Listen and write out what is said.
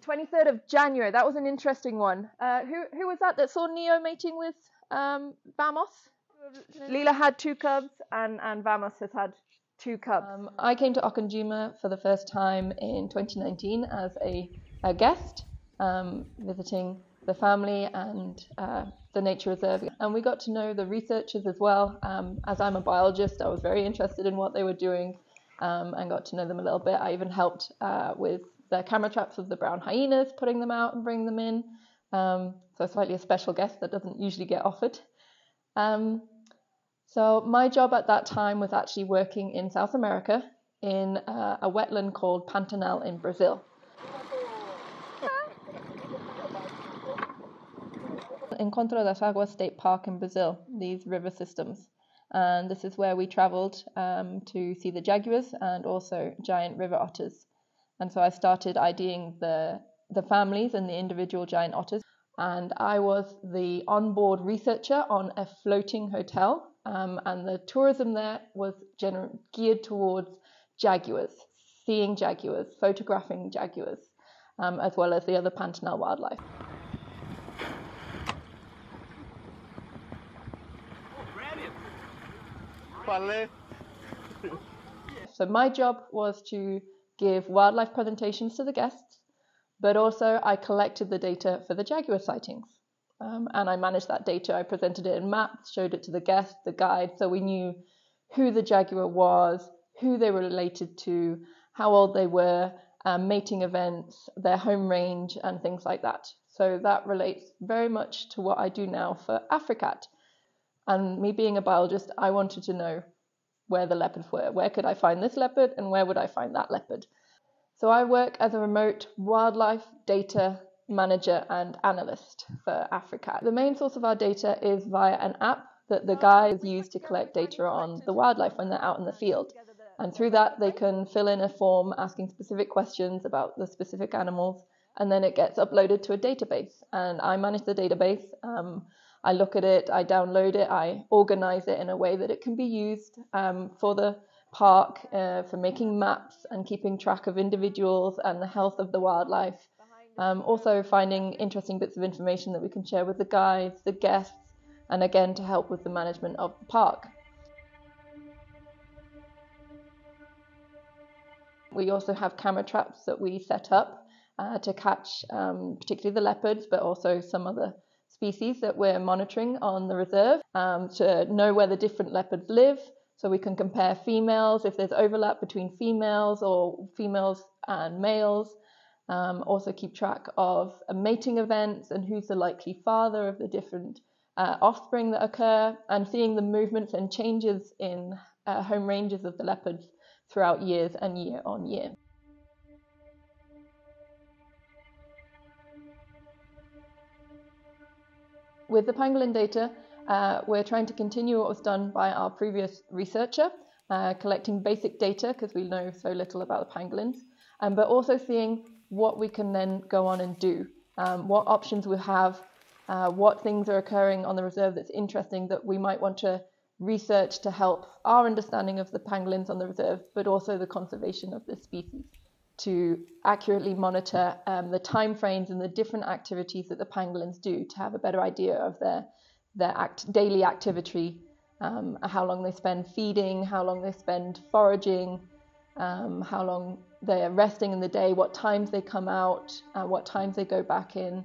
23rd of January, that was an interesting one. Who was that saw Neo mating with Vamos? Lila had 2 cubs and Vamos has had 2 cubs. I came to Okonjima for the first time in 2019 as a guest, visiting the family and the nature reserve. And we got to know the researchers as well. As I'm a biologist, I was very interested in what they were doing and got to know them a little bit. I even helped with the camera traps of the brown hyenas, putting them out and bringing them in. So slightly a special guest that doesn't usually get offered. So my job at that time was actually working in South America in a wetland called Pantanal in Brazil. Encontro das Águas State Park in Brazil, these river systems. And this is where we travelled to see the jaguars and also giant river otters. And so I started IDing the families and the individual giant otters. And I was the onboard researcher on a floating hotel. And the tourism there was geared towards jaguars, seeing jaguars, photographing jaguars, as well as the other Pantanal wildlife. So my job was to give wildlife presentations to the guests, but also I collected the data for the jaguar sightings. And I managed that data. I presented it in maps, showed it to the guests, the guide, so we knew who the jaguar was, who they were related to, how old they were, mating events, their home range, and things like that. So that relates very much to what I do now for AfriCat. And me being a biologist, I wanted to know where the leopards were. Where could I find this leopard and where would I find that leopard? So I work as a remote wildlife data manager and analyst for AfriCat. The main source of our data is via an app that the guides use to collect data on the wildlife when they're out in the field. And through that, they can fill in a form asking specific questions about the specific animals, and then it gets uploaded to a database. And I manage the database. I look at it, I download it, I organize it in a way that it can be used for the park, for making maps and keeping track of individuals and the health of the wildlife. Also finding interesting bits of information that we can share with the guides, the guests, and again to help with the management of the park. We also have camera traps that we set up to catch particularly the leopards, but also some other species that we're monitoring on the reserve to know where the different leopards live, so we can compare females if there's overlap between females or females and males. Also keep track of mating events and who's the likely father of the different offspring that occur, and seeing the movements and changes in home ranges of the leopards throughout years and year on year. With the pangolin data, we're trying to continue what was done by our previous researcher, collecting basic data because we know so little about the pangolins, but also seeing what we can then go on and do, what options we have, what things are occurring on the reserve that's interesting that we might want to research to help our understanding of the pangolins on the reserve, but also the conservation of the species, to accurately monitor the time frames and the different activities that the pangolins do to have a better idea of their daily activity, how long they spend feeding, how long they spend foraging, how long they're resting in the day, what times they come out, what times they go back in,